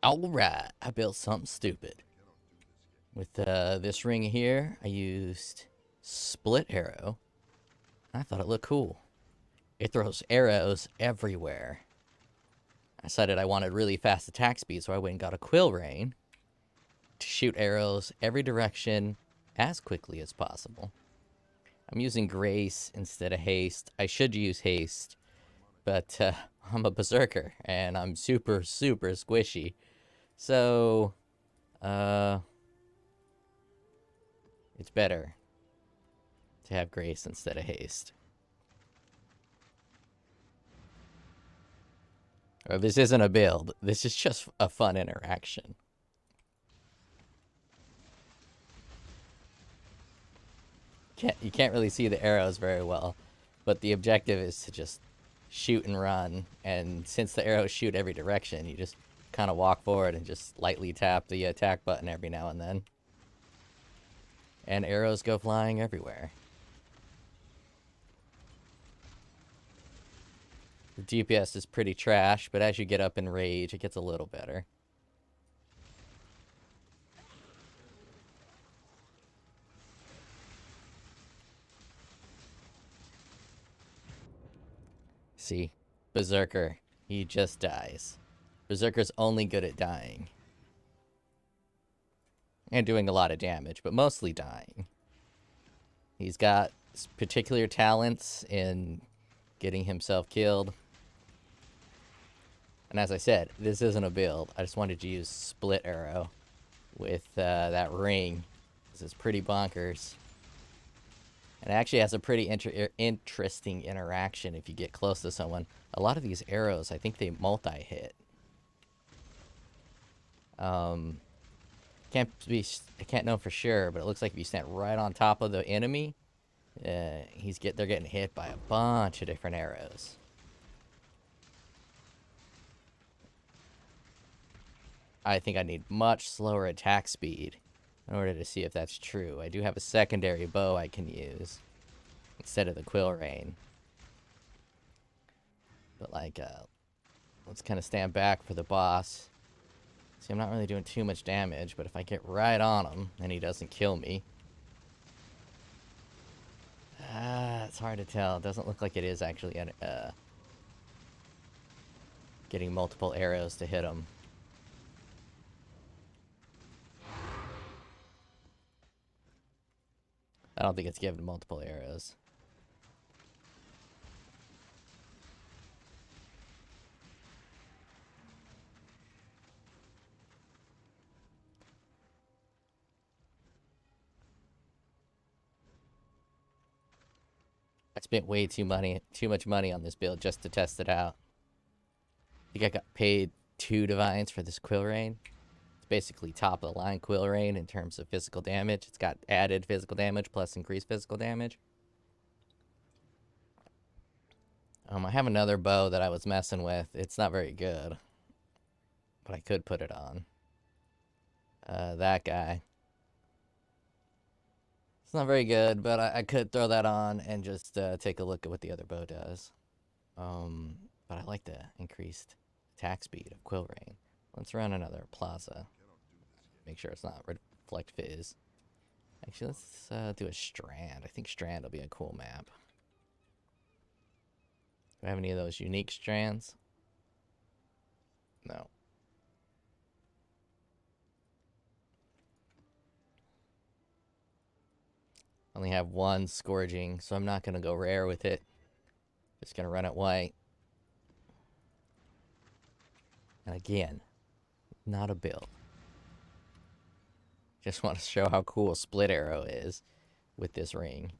Alright, I built something stupid. With this ring here, I used split arrow. I thought it looked cool. It throws arrows everywhere. I decided I wanted really fast attack speed, so I went and got a Quil ring to shoot arrows every direction as quickly as possible. I'm using grace instead of haste. I should use haste, but I'm a berserker and I'm super, super squishy. So, uh, it's better to have grace instead of haste. Or this isn't a build. This is just a fun interaction. You can't really see the arrows very well, but the objective is to just shoot and run. And since the arrows shoot every direction, you just kind of walk forward and just lightly tap the attack button every now and then. And arrows go flying everywhere. The DPS is pretty trash, but as you get up in rage, it gets a little better. See, Berserker, he just dies. Berserker's only good at dying. And doing a lot of damage, but mostly dying. He's got particular talents in getting himself killed. And as I said, this isn't a build. I just wanted to use split arrow with that ring. This is pretty bonkers. And it actually has a pretty interesting interaction if you get close to someone. A lot of these arrows, I think they multi-hit. I can't know for sure, but it looks like if you stand right on top of the enemy, they're getting hit by a bunch of different arrows. I think I need much slower attack speed in order to see if that's true. I do have a secondary bow I can use instead of the Quil rain. But let's kind of stand back for the boss. See, I'm not really doing too much damage, but if I get right on him and he doesn't kill me, it's hard to tell. It doesn't look like it is actually getting multiple arrows to hit him. I don't think it's giving multiple arrows. I spent way too much money on this build just to test it out. I think I got paid 2 divines for this Quil rain. It's basically top of the line Quil rain in terms of physical damage. It's got added physical damage plus increased physical damage. I have another bow that I was messing with. It's not very good, but I could put it on. That guy. It's not very good, but I could throw that on and just take a look at what the other bow does. But I like the increased attack speed of Quil rain. Let's run another plaza. Make sure it's not reflect fizz. Actually, let's do a strand. I think strand will be a cool map. Do I have any of those unique strands? No. Only have one scourging, so I'm not going to go rare with it. Just going to run it white. And again, not a build. Just want to show how cool split arrow is with this ring.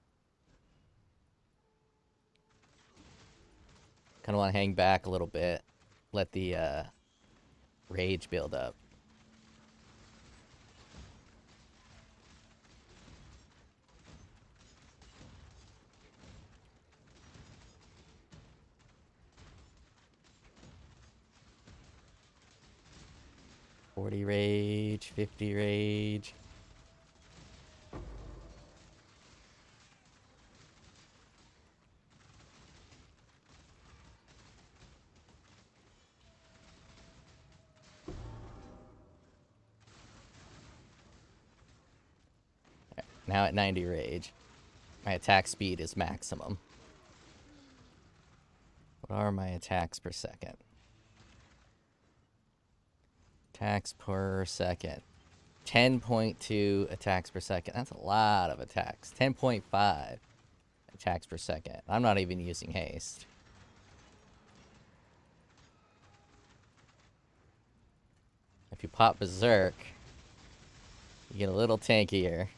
Kind of want to hang back a little bit. Let the rage build up. $40 rage, $50 rage. Now at 90 rage. My attack speed is maximum. What are my attacks per second? Attacks per second. 10.2 attacks per second. That's a lot of attacks. 10.5 attacks per second. I'm not even using haste. If you pop Berserk, you get a little tankier.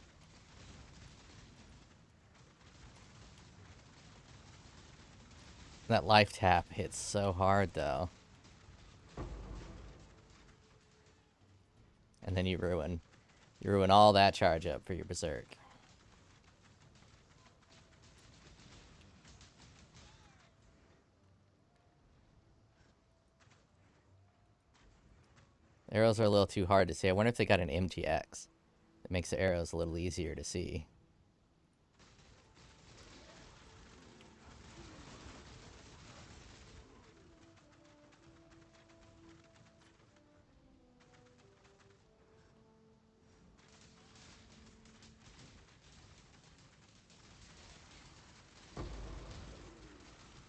That life tap hits so hard, though. And then you ruin all that charge up for your Berserk. Arrows are a little too hard to see. I wonder if they got an MTX that makes the arrows a little easier to see.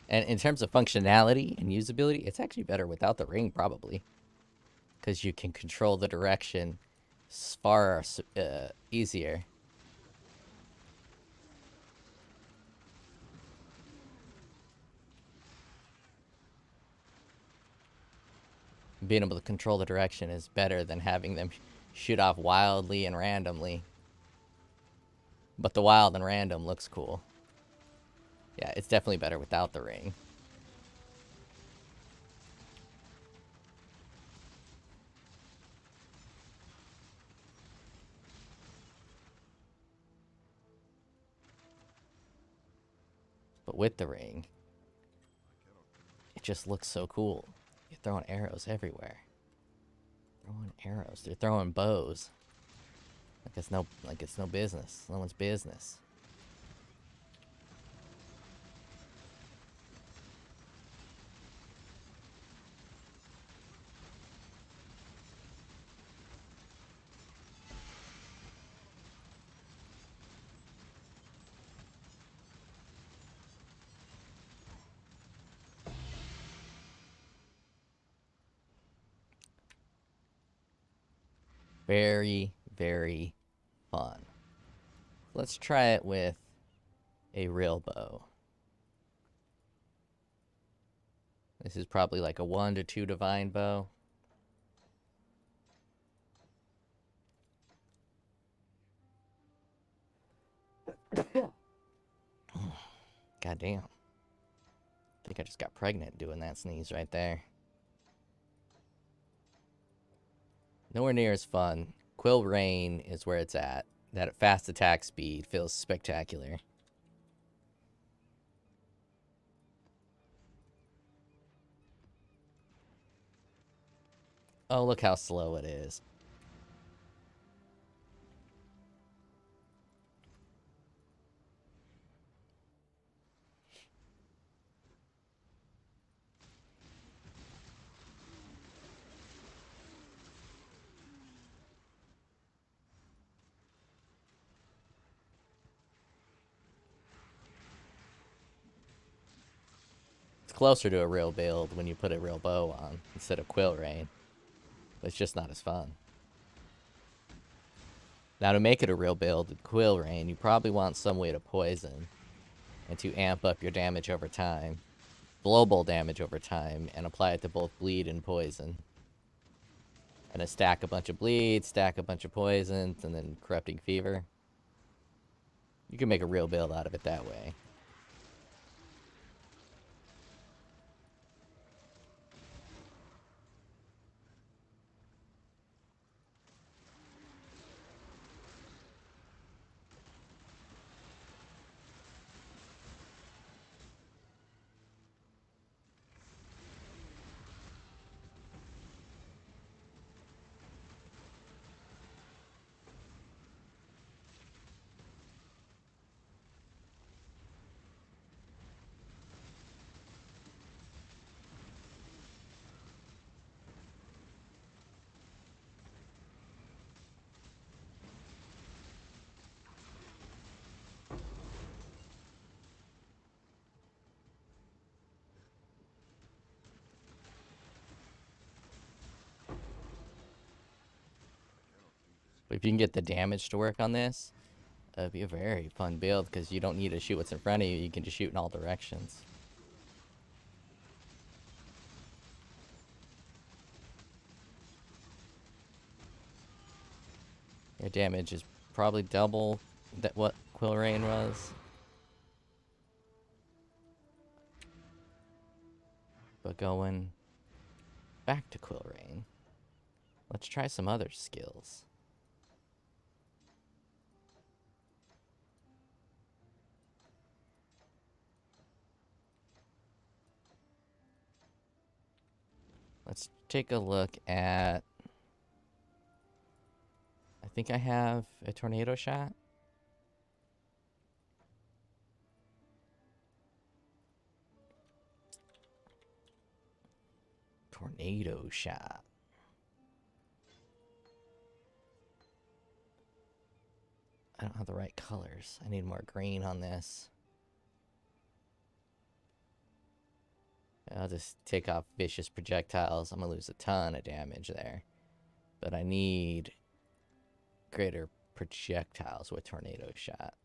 And in terms of functionality and usability, it's actually better without the ring, probably. Because you can control the direction far easier. Being able to control the direction is better than having them shoot off wildly and randomly. But the wild and random looks cool. Yeah, it's definitely better without the ring. But with the ring, it just looks so cool. You're throwing arrows everywhere. Throwing arrows. They're throwing bows. Like it's no business. No one's business. Very, very fun. Let's try it with a real bow. This is probably like a 1 to 2 divine bow. God damn. I think I just got pregnant doing that sneeze right there. Nowhere near as fun. Quil Rain is where it's at. That fast attack speed feels spectacular. Oh, look how slow it is. It's closer to a real build when you put a real bow on instead of Quil Rain. But it's just not as fun. Now, to make it a real build with Quil Rain, you probably want some way to poison and to amp up your damage over time, global damage over time, and apply it to both bleed and poison. And to stack a bunch of bleeds, stack a bunch of poisons, and then corrupting fever. You can make a real build out of it that way. But if you can get the damage to work on this, it'd be a very fun build because you don't need to shoot what's in front of you. You can just shoot in all directions. Your damage is probably double that what Quil Rain was. But going back to Quil Rain, let's try some other skills. Let's take a look at... I think I have a tornado shot. Tornado shot. I don't have the right colors. I need more green on this. I'll just take off vicious projectiles. I'm gonna lose a ton of damage there. But I need greater projectiles with tornado shot.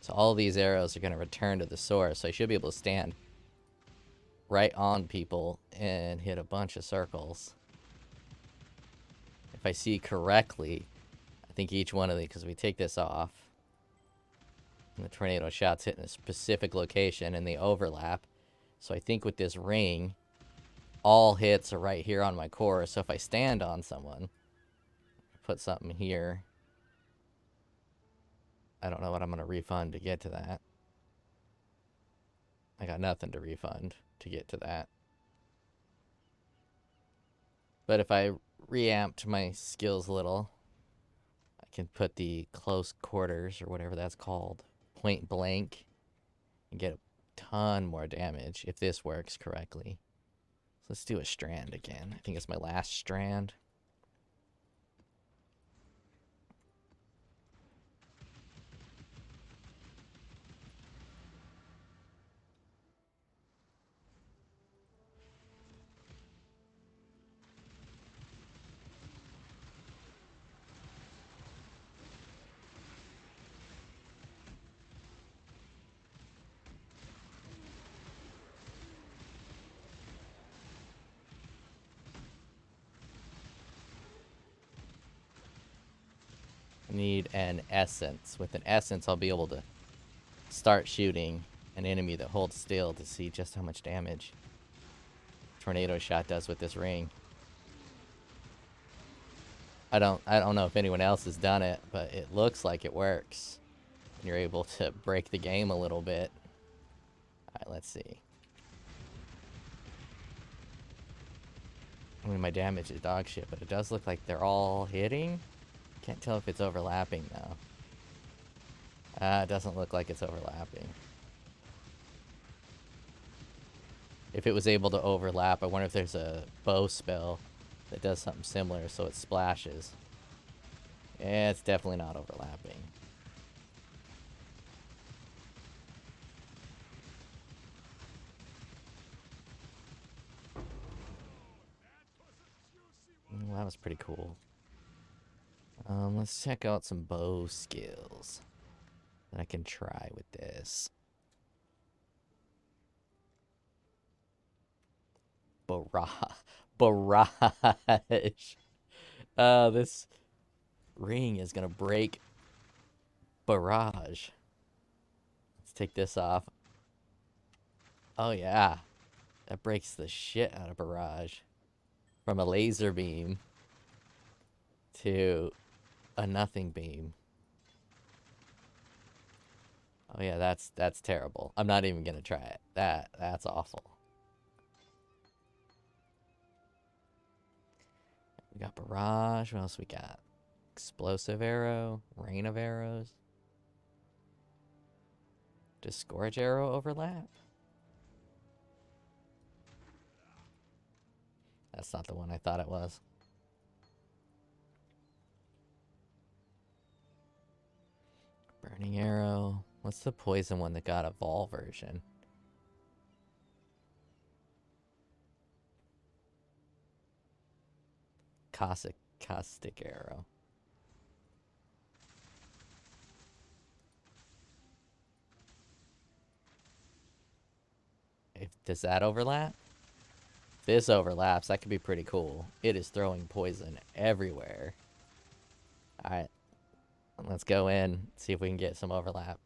So all these arrows are going to return to the source. So I should be able to stand right on people and hit a bunch of circles. If I see correctly, I think each one of these, because we take this off, and the tornado shot's hitting a specific location and they overlap. So I think with this ring, all hits are right here on my core. So if I stand on someone, put something here, I don't know what I'm going to refund to get to that. I got nothing to refund to get to that. But if I reamped my skills a little, I can put the close quarters, or whatever that's called, point blank, and get a ton more damage if this works correctly. So let's do a strand again. I think it's my last strand. Need an essence. With an essence, I'll be able to start shooting an enemy that holds still to see just how much damage tornado shot does with this ring. I don't know if anyone else has done it, but it looks like it works. You're able to break the game a little bit. Alright, let's see. I mean, my damage is dog shit, but it does look like they're all hitting. Can't tell if it's overlapping, though. It doesn't look like it's overlapping. If it was able to overlap, I wonder if there's a bow spell that does something similar so it splashes. Yeah, it's definitely not overlapping. Well, that was pretty cool. Let's check out some bow skills that I can try with this. Barrage. This ring is gonna break barrage. Let's take this off. Oh yeah, that breaks the shit out of barrage. From a laser beam to a nothing beam. Oh yeah, that's terrible. I'm not even gonna try it. That's awful. We got barrage. What else we got? Explosive arrow, rain of arrows. Does scourge arrow overlap? That's not the one I thought it was. Burning arrow. What's the poison one that got a Vol version? caustic arrow. Does that overlap? If this overlaps, that could be pretty cool. It is throwing poison everywhere. Alright. Let's go in, see if we can get some overlap.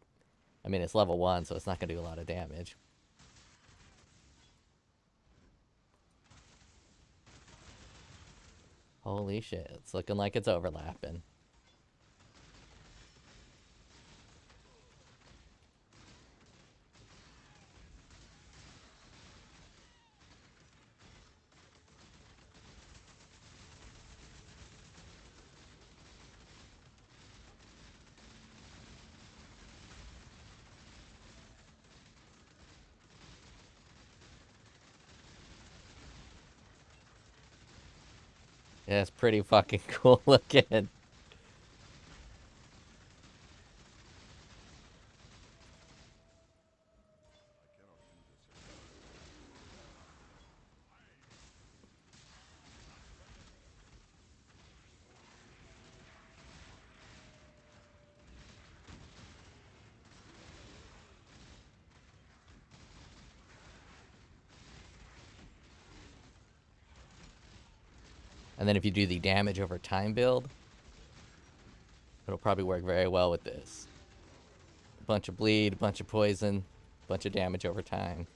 I mean, it's level 1, so it's not going to do a lot of damage. Holy shit, it's looking like it's overlapping. Yeah, it's pretty fucking cool looking. And then if you do the damage over time build, it'll probably work very well with this. A bunch of bleed, a bunch of poison, a bunch of damage over time.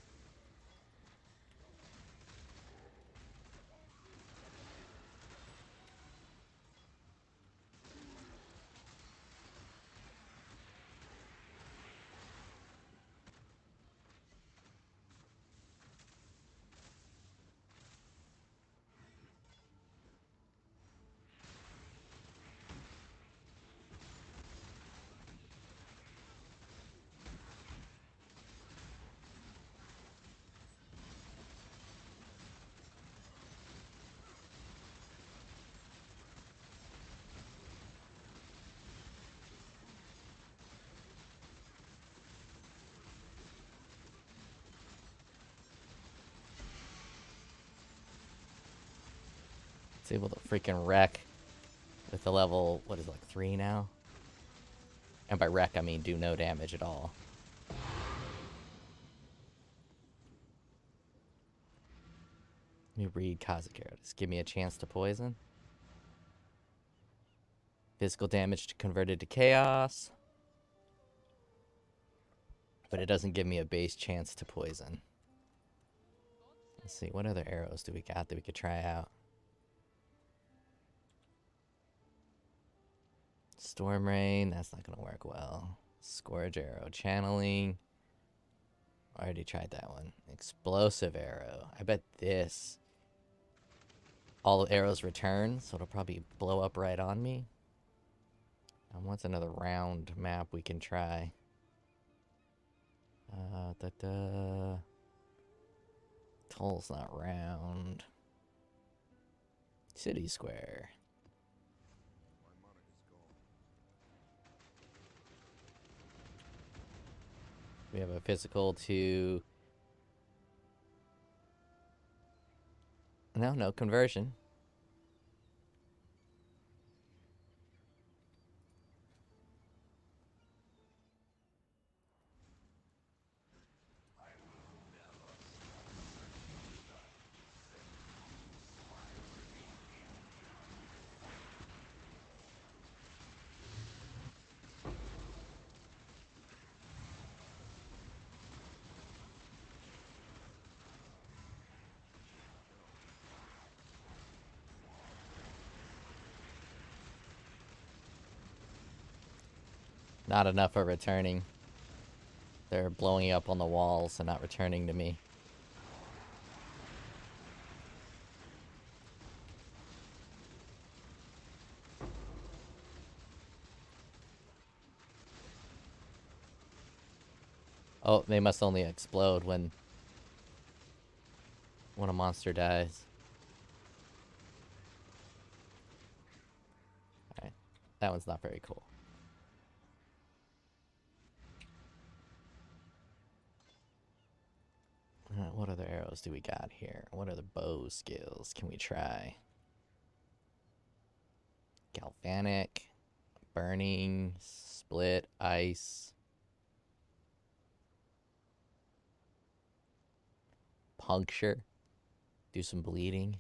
It's able to freaking wreck with the level, what is it, like 3 now? And by wreck, I mean do no damage at all. Let me read Kazuki. Just give me a chance to poison. Physical damage converted to chaos. But it doesn't give me a base chance to poison. Let's see, what other arrows do we got that we could try out? Storm Rain, that's not going to work well. Scourge Arrow, Channeling. I already tried that one. Explosive Arrow. I bet this. All arrows return, so it'll probably blow up right on me. What's another round map we can try? Toll's not round. City Square. We have a physical to... No conversion. Not enough are returning. They're blowing up on the walls and not returning to me. Oh, they must only explode when a monster dies. Alright. That one's not very cool. What other arrows do we got here? What other bow skills can we try? Galvanic, burning, split, ice, puncture, do some bleeding.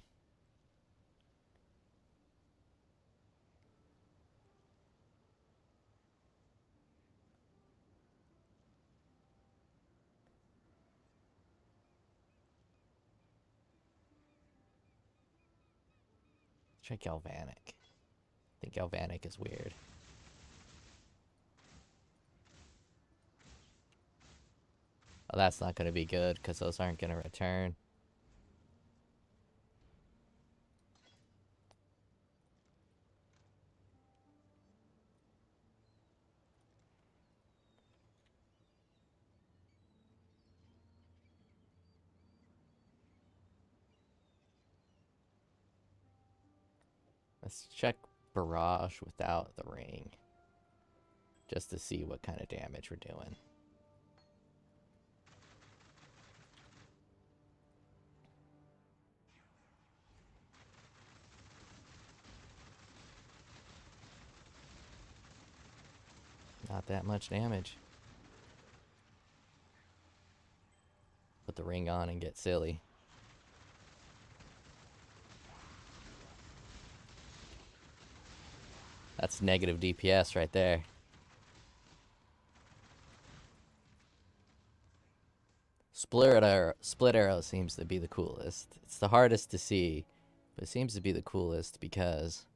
Try Galvanic. I think Galvanic is weird. Oh, that's not going to be good because those aren't going to return. Let's check Barrage without the ring. Just to see what kind of damage we're doing. Not that much damage. Put the ring on and get silly. That's negative DPS right there. Split arrow seems to be the coolest. It's the hardest to see, but it seems to be the coolest because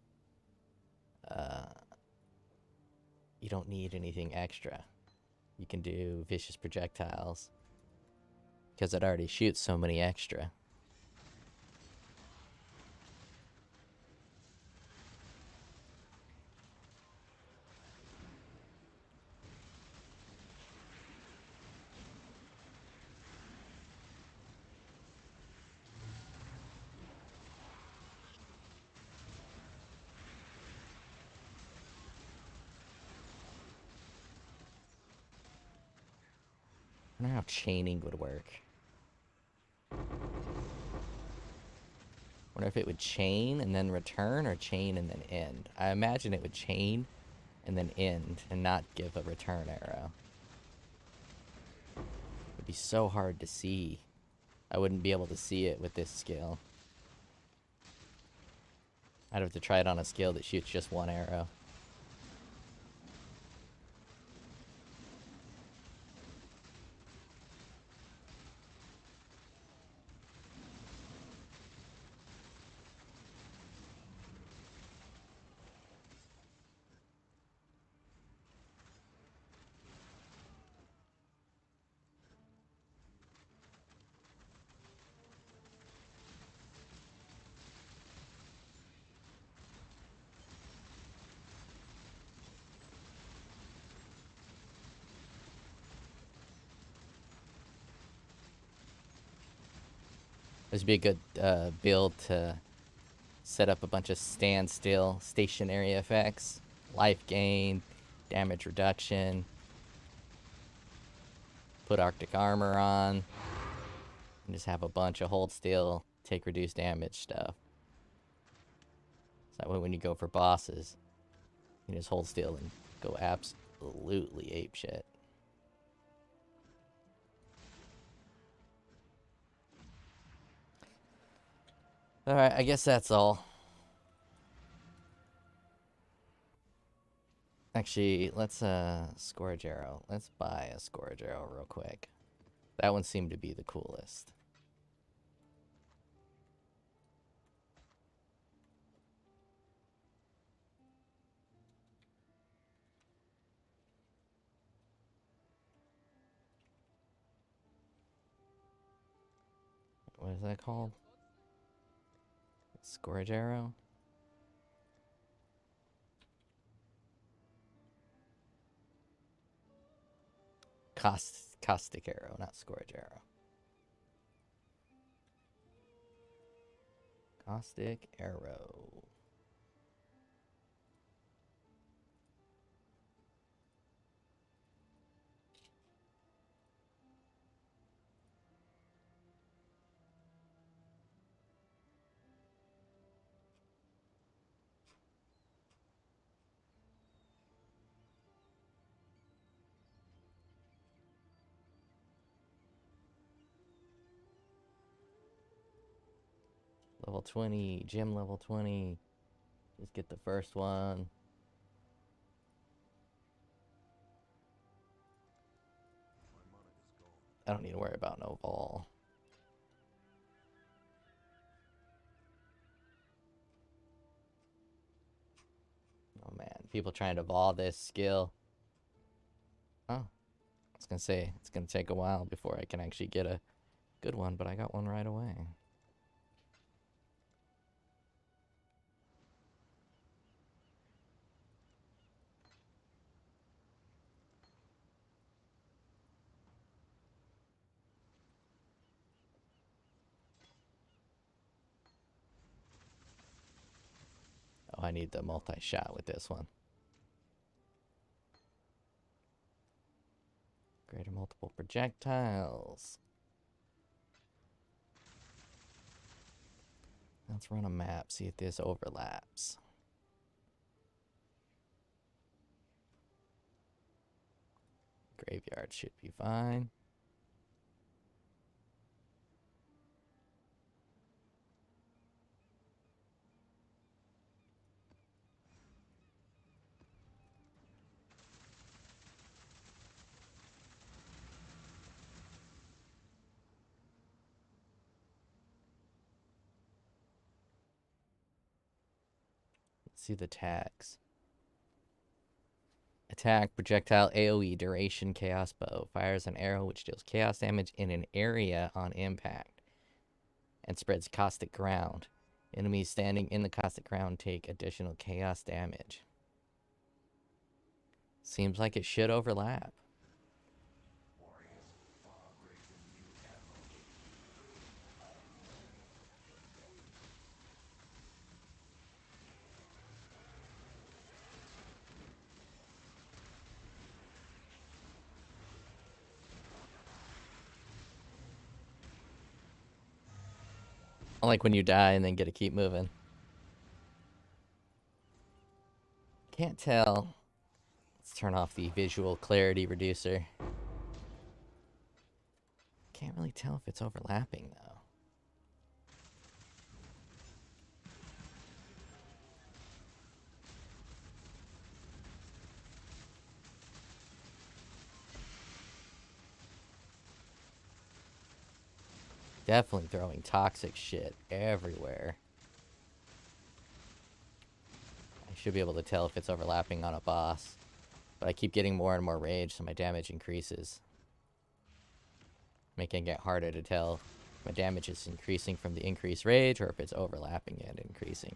you don't need anything extra. You can do vicious projectiles because it already shoots so many extra. I wonder how chaining would work. Wonder if it would chain and then return or chain and then end. I imagine it would chain and then end and not give a return arrow. It'd be so hard to see. I wouldn't be able to see it with this skill. I'd have to try it on a skill that shoots just one arrow. This would be a good build to set up a bunch of standstill, stationary effects, life gain, damage reduction, put Arctic armor on, and just have a bunch of hold still, take reduced damage stuff. So that way when you go for bosses, you just hold still and go absolutely apeshit. Alright, I guess that's all. Actually, let's Scourge Arrow. Let's buy a Scourge Arrow real quick. That one seemed to be the coolest. What is that called? Scourge Arrow? Caustic Arrow, not Scourge Arrow. Caustic Arrow. Level 20, gym level 20. Just get the first one. I don't need to worry about no ball. Oh man, people trying to evolve this skill. Oh, I was gonna say, it's gonna take a while before I can actually get a good one, but I got one right away. Oh, I need the multi-shot with this one. Greater multiple projectiles. Let's run a map, see if this overlaps. Graveyard should be fine. Let's see the tags. Attack, projectile, AoE, duration, chaos bow. Fires an arrow which deals chaos damage in an area on impact and spreads caustic ground. Enemies standing in the caustic ground take additional chaos damage. Seems like it should overlap. I like when you die and then get to keep moving. Can't tell. Let's turn off the visual clarity reducer. Can't really tell if it's overlapping though. Definitely throwing toxic shit everywhere. I should be able to tell if it's overlapping on a boss. But I keep getting more and more rage, so my damage increases. Making it harder to tell if my damage is increasing from the increased rage or if it's overlapping and increasing.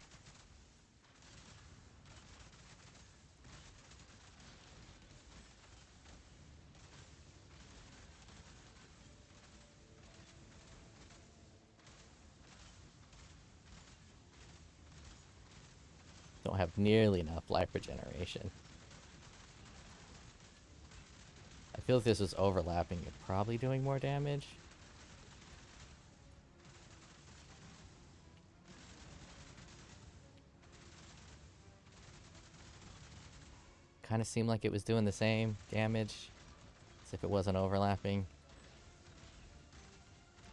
Don't have nearly enough life regeneration. I feel if this was overlapping, you're probably doing more damage. Kind of seemed like it was doing the same damage as if it wasn't overlapping.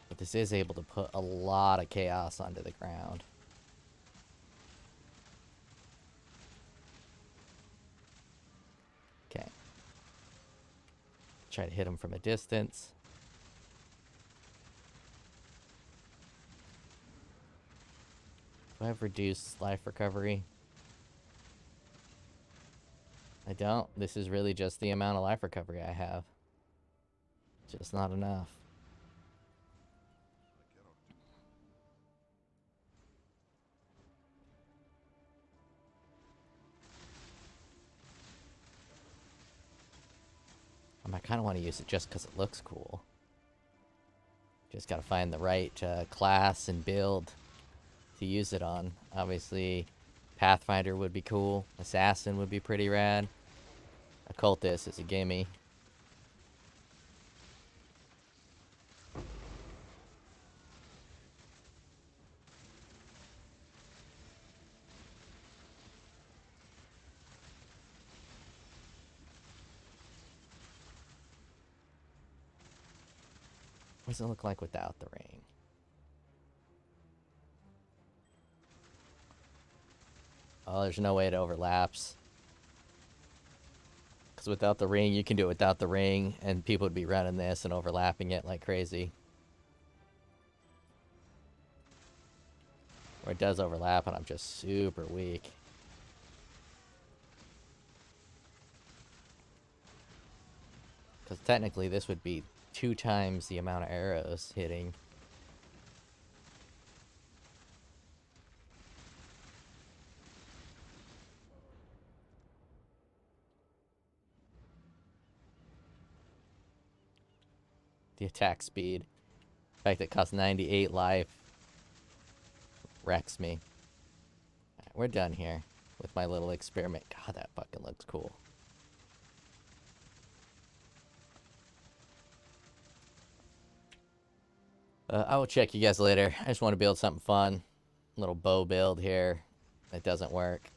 But this is able to put a lot of chaos onto the ground. Okay. Try to hit him from a distance. Do I have reduced life recovery? I don't. This is really just the amount of life recovery I have. Just not enough. I kind of want to use it just because it looks cool. Just gotta find the right class and build to use it on. Obviously, Pathfinder would be cool. Assassin would be pretty rad. Occultist is a gimme. What does it look like without the ring? Oh, there's no way it overlaps. Because without the ring, you can do it without the ring, and people would be running this and overlapping it like crazy. Or it does overlap, and I'm just super weak. Because technically, this would be 2 times the amount of arrows hitting. The attack speed. The fact that it costs 98 life wrecks me. Right, we're done here with my little experiment. God, that fucking looks cool. I will check you guys later. I just want to build something fun. Little bow build here. It doesn't work.